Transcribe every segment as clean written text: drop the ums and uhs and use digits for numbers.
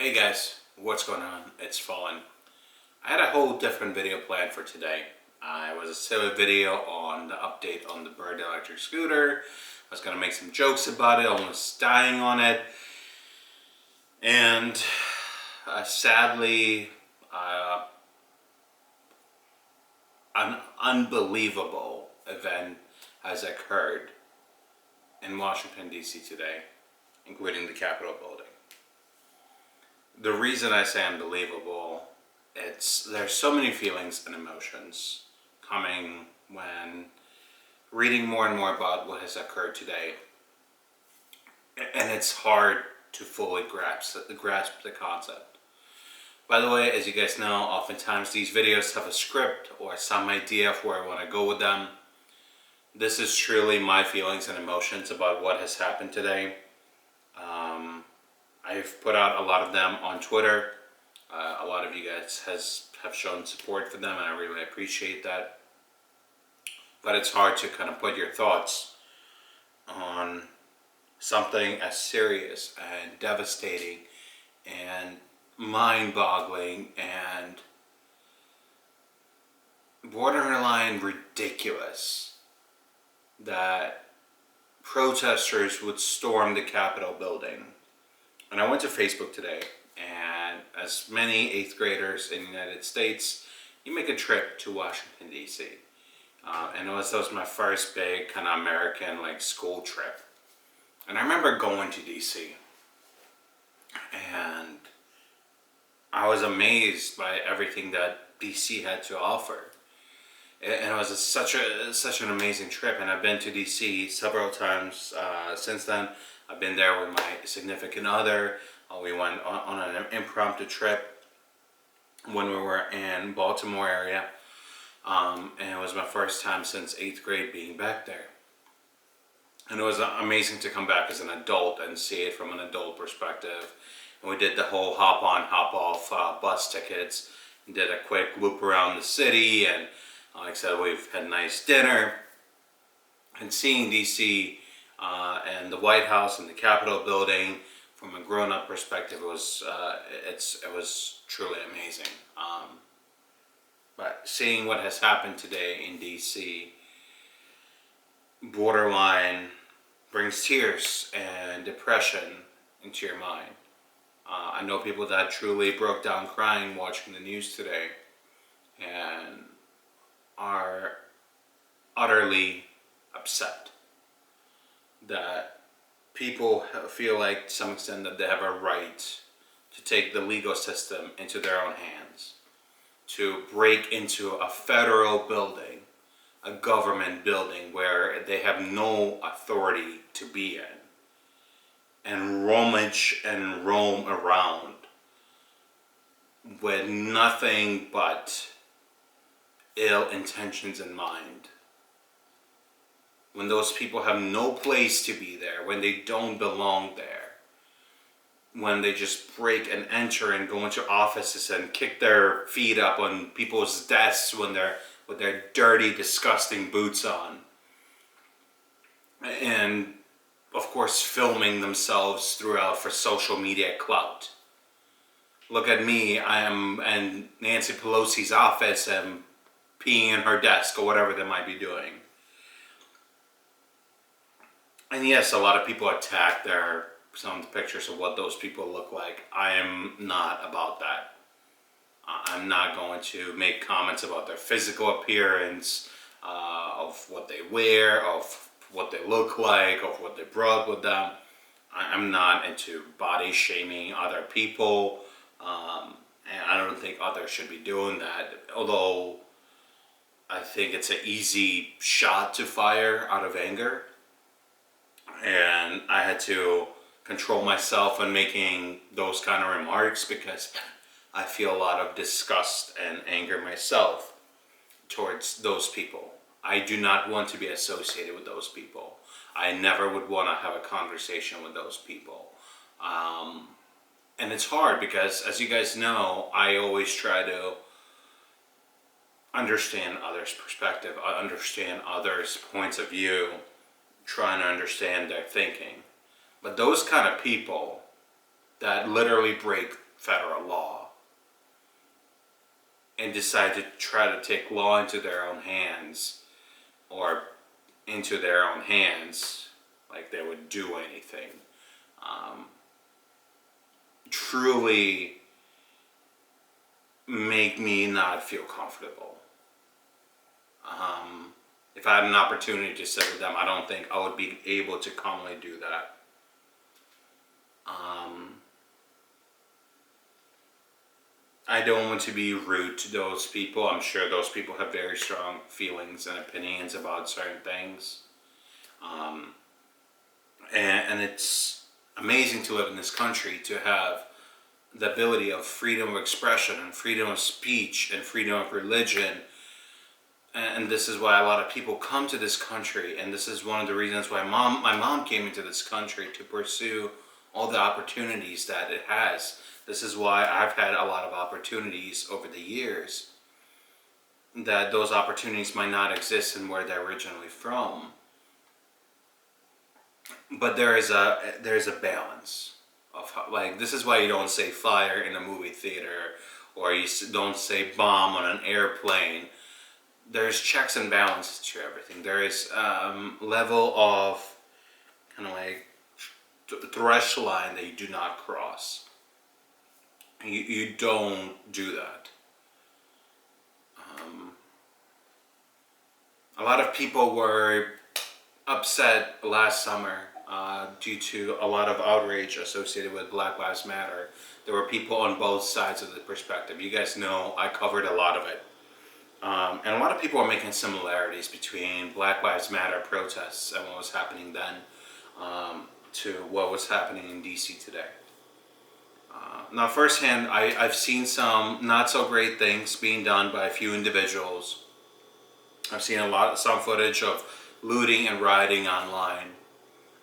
Hey guys, what's going on? It's Fallen. I had a whole different video planned for today. It was a silly video on the update on the Bird electric scooter. I was going to make some jokes about it, almost dying on it. And sadly, an unbelievable event has occurred in Washington, D.C. today, including the Capitol building. The reason I say unbelievable, there's so many feelings and emotions coming when reading more and more about what has occurred today, and it's hard to fully grasp the concept. By the way, as you guys know, oftentimes these videos have a script or some idea of where I want to go with them. This is truly my feelings and emotions about what has happened today. I've put out a lot of them on Twitter. A lot of you guys have shown support for them, and I really appreciate that. But it's hard to kind of put your thoughts on something as serious and devastating and mind-boggling and borderline ridiculous that protesters would storm the Capitol building. And I went to Facebook today, and as many 8th graders in the United States, you make a trip to Washington, D.C. And that was my first big kind of American school trip. And I remember going to D.C. and I was amazed by everything that D.C. had to offer. And it was such an amazing trip, and I've been to D.C. several times since then. I've been there with my significant other. We went on an impromptu trip when we were in Baltimore area, and it was my first time since 8th grade being back there. And it was amazing to come back as an adult and see it from an adult perspective. And we did the whole hop on, hop off bus tickets, and did a quick loop around the city, and like I said, we've had a nice dinner. And seeing DC and the White House and the Capitol building from a grown-up perspective it was truly amazing. But seeing what has happened today in DC, borderline brings tears and depression into your mind. I know people that truly broke down crying watching the news today and are utterly upset that people feel like to some extent that they have a right to take the legal system into their own hands, to break into a federal building, a government building where they have no authority to be in, and rummage and roam around with nothing but ill intentions in mind. When those people have no place to be there, when they don't belong there, when they just break and enter and go into offices and kick their feet up on people's desks when they're with their dirty, disgusting boots on, and of course filming themselves throughout for social media clout. Look at me, I am in Nancy Pelosi's office and peeing in her desk or whatever they might be doing. And yes, a lot of people attack some of the pictures of what those people look like. I am not about that. I'm not going to make comments about their physical appearance, of what they wear, of what they look like, of what they brought with them. I'm not into body shaming other people, and I don't think others should be doing that. Although I think it's an easy shot to fire out of anger. And I had to control myself when making those kind of remarks because I feel a lot of disgust and anger myself towards those people. I do not want to be associated with those people. I never would want to have a conversation with those people. And it's hard because, as you guys know, I always try to understand others' perspective, understand others' points of view, trying to understand their thinking. But those kind of people that literally break federal law and decide to try to take law into their own hands, or into their own hands, like they would do anything, truly make me not feel comfortable. If I had an opportunity to sit with them, I don't think I would be able to calmly do that. I don't want to be rude to those people. I'm sure those people have very strong feelings and opinions about certain things. And it's amazing to live in this country, to have the ability of freedom of expression and freedom of speech and freedom of religion. And this is why a lot of people come to this country, and this is one of the reasons why my mom came into this country, to pursue all the opportunities that it has. This is why I've had a lot of opportunities over the years, that those opportunities might not exist in where they're originally from. But there is a balance of how, like, this is why you don't say fire in a movie theater, or you don't say bomb on an airplane. There's checks and balances to everything. There is level of kind of like threshold line that you do not cross. You don't do that. A lot of people were upset last summer due to a lot of outrage associated with Black Lives Matter. There were people on both sides of the perspective. You guys know I covered a lot of it. And a lot of people are making similarities between Black Lives Matter protests and what was happening then to what was happening in DC today. Now, firsthand, I've seen some not so great things being done by a few individuals. I've seen some footage of looting and rioting online.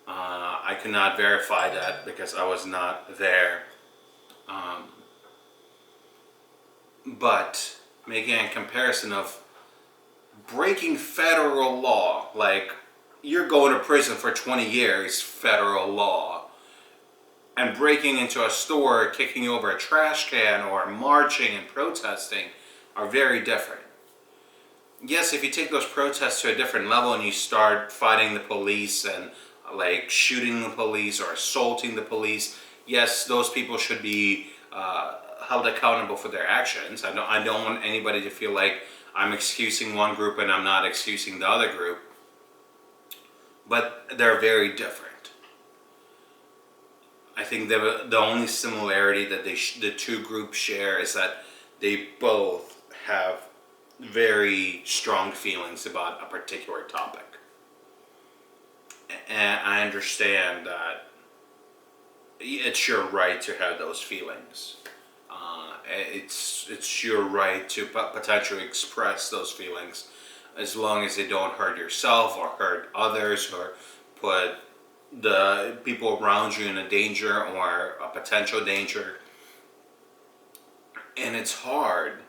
I cannot verify that because I was not there. But making a comparison of breaking federal law, like you're going to prison for 20 years, federal law, and breaking into a store, kicking over a trash can, or marching and protesting are very different. Yes, if you take those protests to a different level and you start fighting the police and like shooting the police or assaulting the police, yes, those people should be held accountable for their actions. I don't want anybody to feel like I'm excusing one group and I'm not excusing the other group. But they're very different. I think the only similarity that the two groups share is that they both have very strong feelings about a particular topic. And I understand that it's your right to have those feelings. It's your right to potentially express those feelings, as long as they don't hurt yourself or hurt others or put the people around you in a danger or a potential danger. And it's hard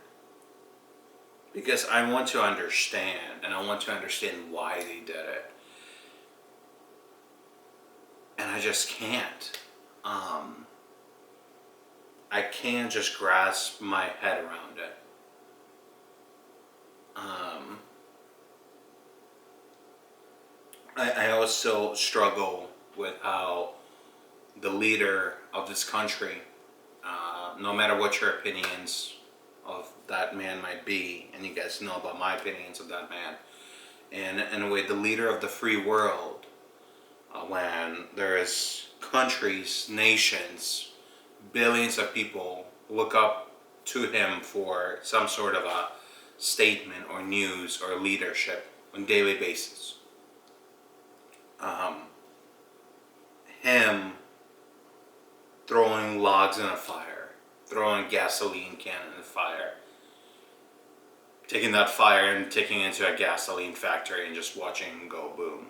because I want to understand, and I want to understand why they did it. And I just can't. I can't just grasp my head around it. I also struggle with how the leader of this country, no matter what your opinions of that man might be, and you guys know about my opinions of that man, and in a way, the leader of the free world, when there is countries, nations, billions of people look up to him for some sort of a statement or news or leadership on a daily basis. Him throwing logs in a fire, throwing gasoline can in a fire, taking that fire and taking it into a gasoline factory and just watching it go boom.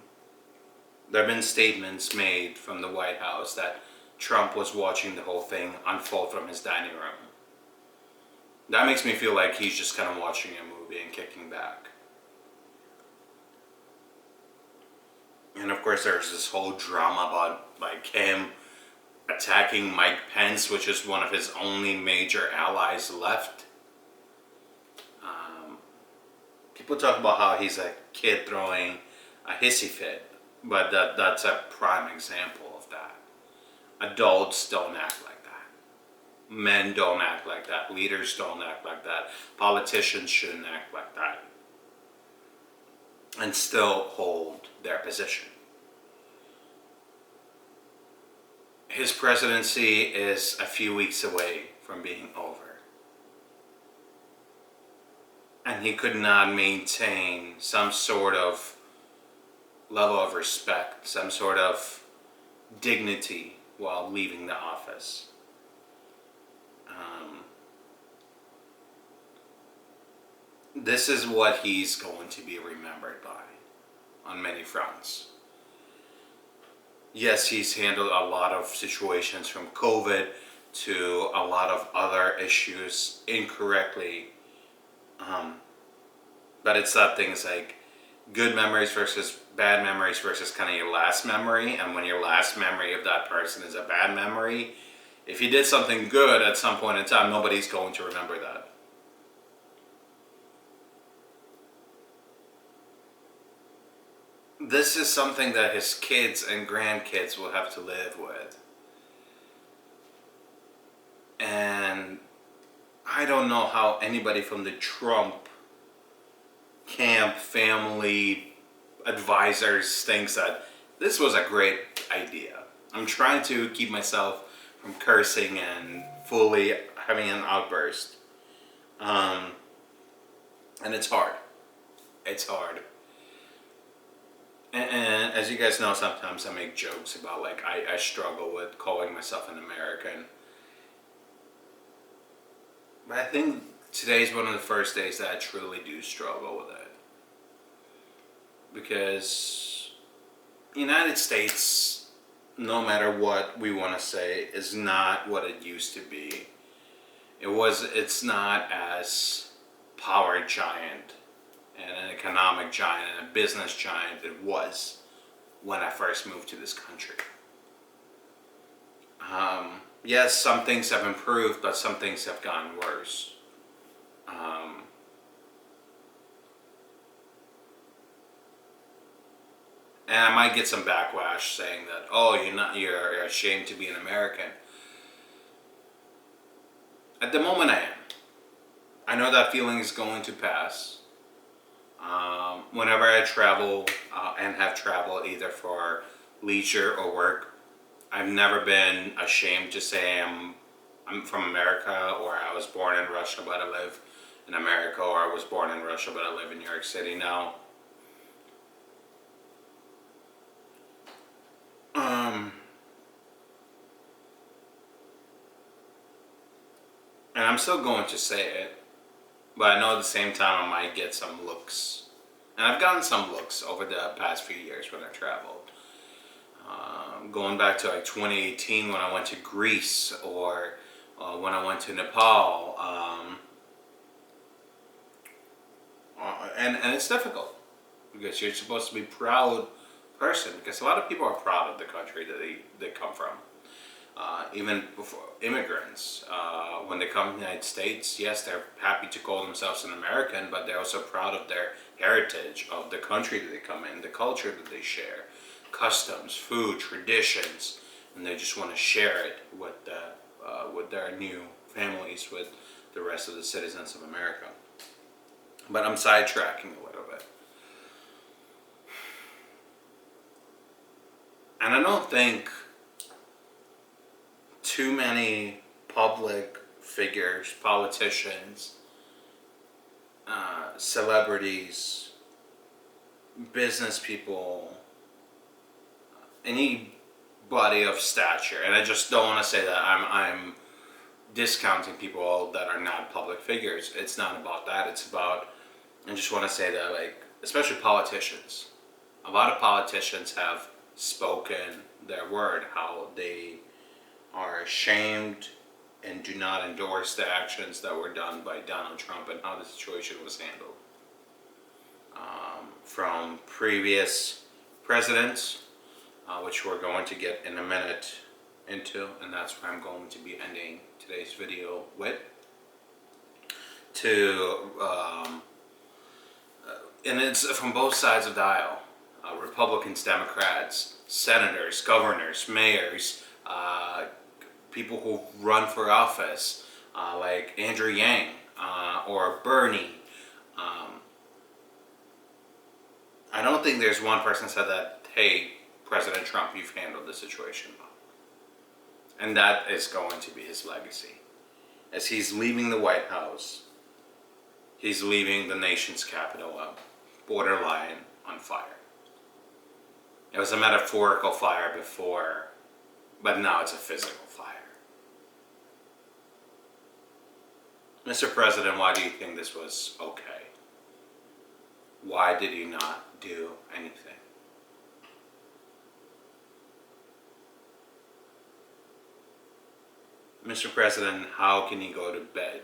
There have been statements made from the White House that Trump was watching the whole thing unfold from his dining room. That makes me feel like he's just kind of watching a movie and kicking back. And of course there's this whole drama about like him attacking Mike Pence, which is one of his only major allies left. People talk about how he's a kid throwing a hissy fit, but that's a prime example of that. Adults don't act like that. Men don't act like that. Leaders don't act like that. Politicians shouldn't act like that and still hold their position. His presidency is a few weeks away from being over. And he could not maintain some sort of level of respect, some sort of dignity while leaving the office. This is what he's going to be remembered by on many fronts. Yes, he's handled a lot of situations from COVID to a lot of other issues incorrectly. But it's that things like good memories versus bad memories versus kind of your last memory. And when your last memory of that person is a bad memory, if you did something good at some point in time, nobody's going to remember that. This is something that his kids and grandkids will have to live with. And I don't know how anybody from the Trump camp, family, advisors thinks that this was a great idea. I'm trying to keep myself from cursing and fully having an outburst. And it's hard. It's hard. And as you guys know, sometimes I make jokes about like I struggle with calling myself an American. But I think today's one of the first days that I truly do struggle with it. Because the United States, no matter what we want to say, is not what it used to be. It's not as power giant and an economic giant and a business giant it was when I first moved to this country. Yes, some things have improved, but some things have gotten worse. And I might get some backlash saying that, oh, you're ashamed to be an American. At the moment I am. I know that feeling is going to pass. Whenever I travel and have traveled either for leisure or work, I've never been ashamed to say I'm from America, or I was born in Russia but I live in America, or I was born in Russia but I live in New York City now. And I'm still going to say it, but I know at the same time I might get some looks. And I've gotten some looks over the past few years when I traveled. Going back to like 2018 when I went to Greece, or when I went to Nepal. And it's difficult because you're supposed to be a proud person, because a lot of people are proud of the country that they come from. Even before immigrants, when they come to the United States, yes, they're happy to call themselves an American, but they're also proud of their heritage, of the country that they come in, the culture that they share, customs, food, traditions, and they just want to share it with their new families, with the rest of the citizens of America. But I'm sidetracking a little bit. And I don't think too many public figures, politicians, celebrities, business people, anybody of stature, and I just don't want to say that I'm discounting people that are not public figures. It's not about that. It's about, I just want to say that, like, especially politicians, a lot of politicians have spoken their word, how they are ashamed and do not endorse the actions that were done by Donald Trump and how the situation was handled. From previous presidents, which we're going to get in a minute, into, and that's where I'm going to be ending today's video with. And it's from both sides of the aisle. Republicans, Democrats, senators, governors, mayors, people who run for office, like Andrew Yang or Bernie. I don't think there's one person said that, hey, President Trump, you've handled the situation well. And that is going to be his legacy. As he's leaving the White House, he's leaving the nation's capital borderline on fire. It was a metaphorical fire before, but now it's a physical fire. Mr. President, why do you think this was okay? Why did you not do anything? Mr. President, how can you go to bed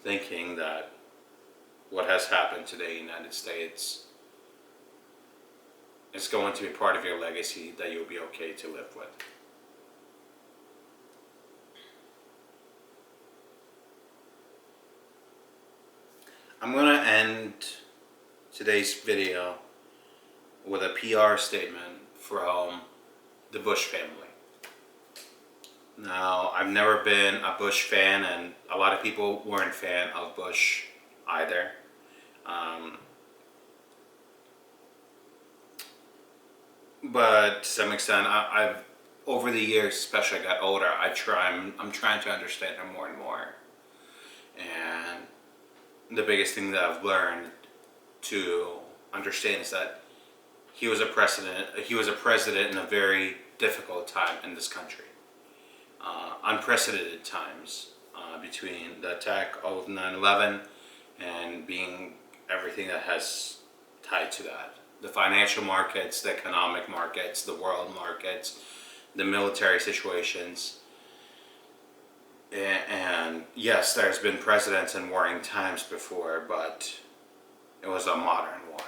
thinking that what has happened to the United States is going to be part of your legacy that you'll be okay to live with? I'm going to end today's video with a PR statement from the Bush family. Now, I've never been a Bush fan, and a lot of people weren't a fan of Bush either. But to some extent, I've over the years, especially as I got older, I'm trying to understand him more and more. And the biggest thing that I've learned to understand is that he was a president in a very difficult time in this country. Unprecedented times between the attack of 9/11 and being everything that has tied to that. The financial markets, the economic markets, the world markets, the military situations. And yes, there's been presidents in warring times before, but it was a modern war.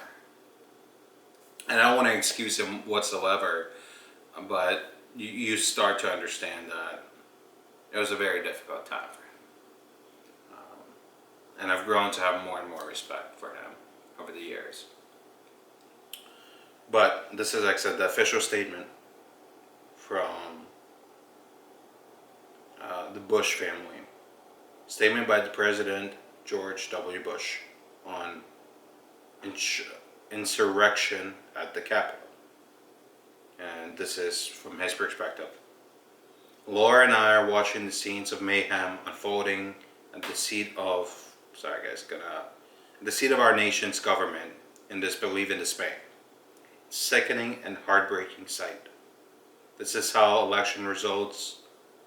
And I don't want to excuse him whatsoever, but you start to understand that it was a very difficult time for him. And I've grown to have more and more respect for him over the years. But this is, like I said, the official statement from the Bush family. Statement by the President George W. Bush on insurrection at the Capitol. And this is from his perspective. Laura and I are watching the scenes of mayhem unfolding at the seat of our nation's government in disbelief and dismay. Sickening and heartbreaking sight. This is how election results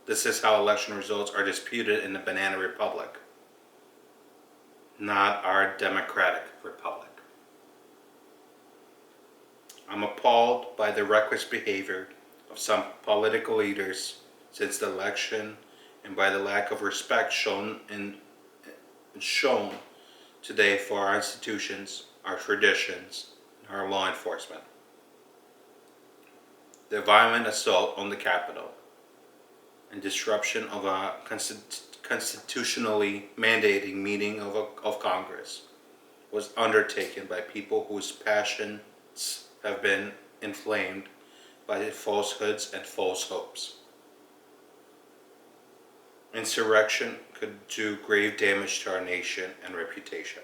are disputed in the banana republic, not our democratic republic. I'm appalled by the reckless behavior of some political leaders since the election and by the lack of respect shown today for our institutions, our traditions, and our law enforcement. The violent assault on the Capitol and disruption of a constitutionally mandating meeting of Congress was undertaken by people whose passions have been inflamed by falsehoods and false hopes. Insurrection could do grave damage to our nation and reputation.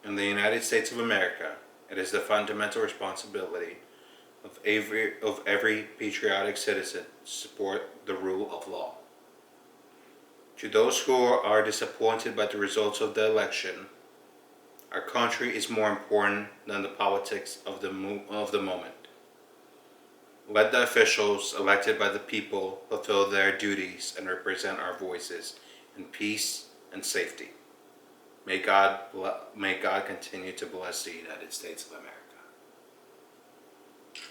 In the United States of America, it is the fundamental responsibility of every patriotic citizen to support the rule of law. To those who are disappointed by the results of the election, our country is more important than the politics of the moment. Let the officials elected by the people fulfill their duties and represent our voices in peace and safety. May God continue to bless the United States of America.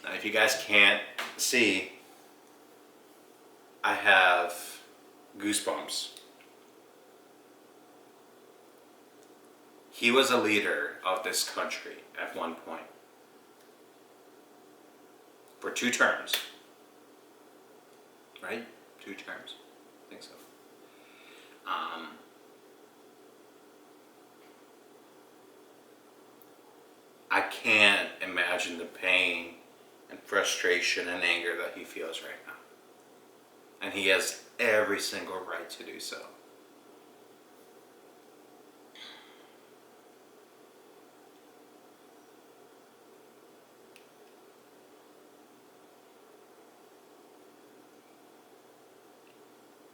Now, if you guys can't see, I have goosebumps. He was a leader of this country at one point for 2 terms. right? 2 terms, I think so. Um, I can't imagine the pain and frustration and anger that he feels right now. And he has every single right to do so.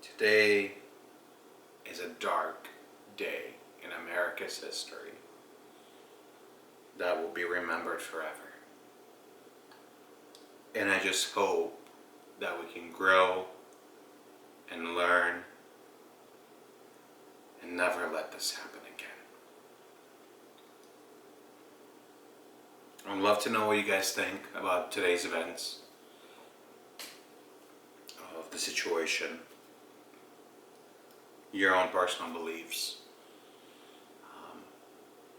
Today is a dark day in America's history that will be remembered forever. And I just hope that we can grow and learn and never let this happen again. I'd love to know what you guys think about today's events, of the situation, your own personal beliefs.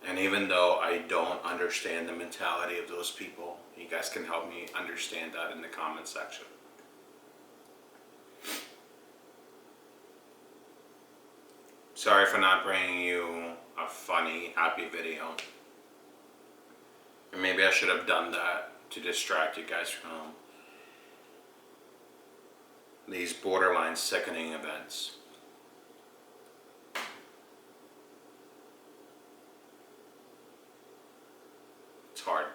And even though I don't understand the mentality of those people, you guys can help me understand that in the comment section. Sorry for not bringing you a funny, happy video. Or maybe I should have done that to distract you guys from these borderline sickening events. It's hard.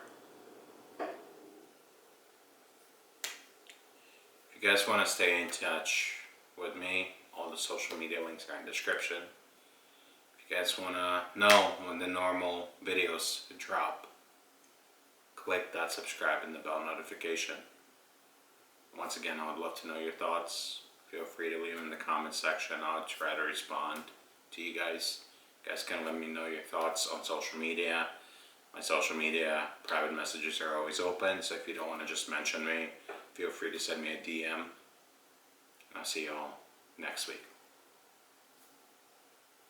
If you guys want to stay in touch with me, all the social media links are in the description. If you guys want to know when the normal videos drop, click that subscribe and the bell notification. Once again, I would love to know your thoughts. Feel free to leave them in the comment section. I'll try to respond to you guys. You guys can let me know your thoughts on social media. My social media private messages are always open, so if you don't want to just mention me, feel free to send me a DM. I'll see you all next week.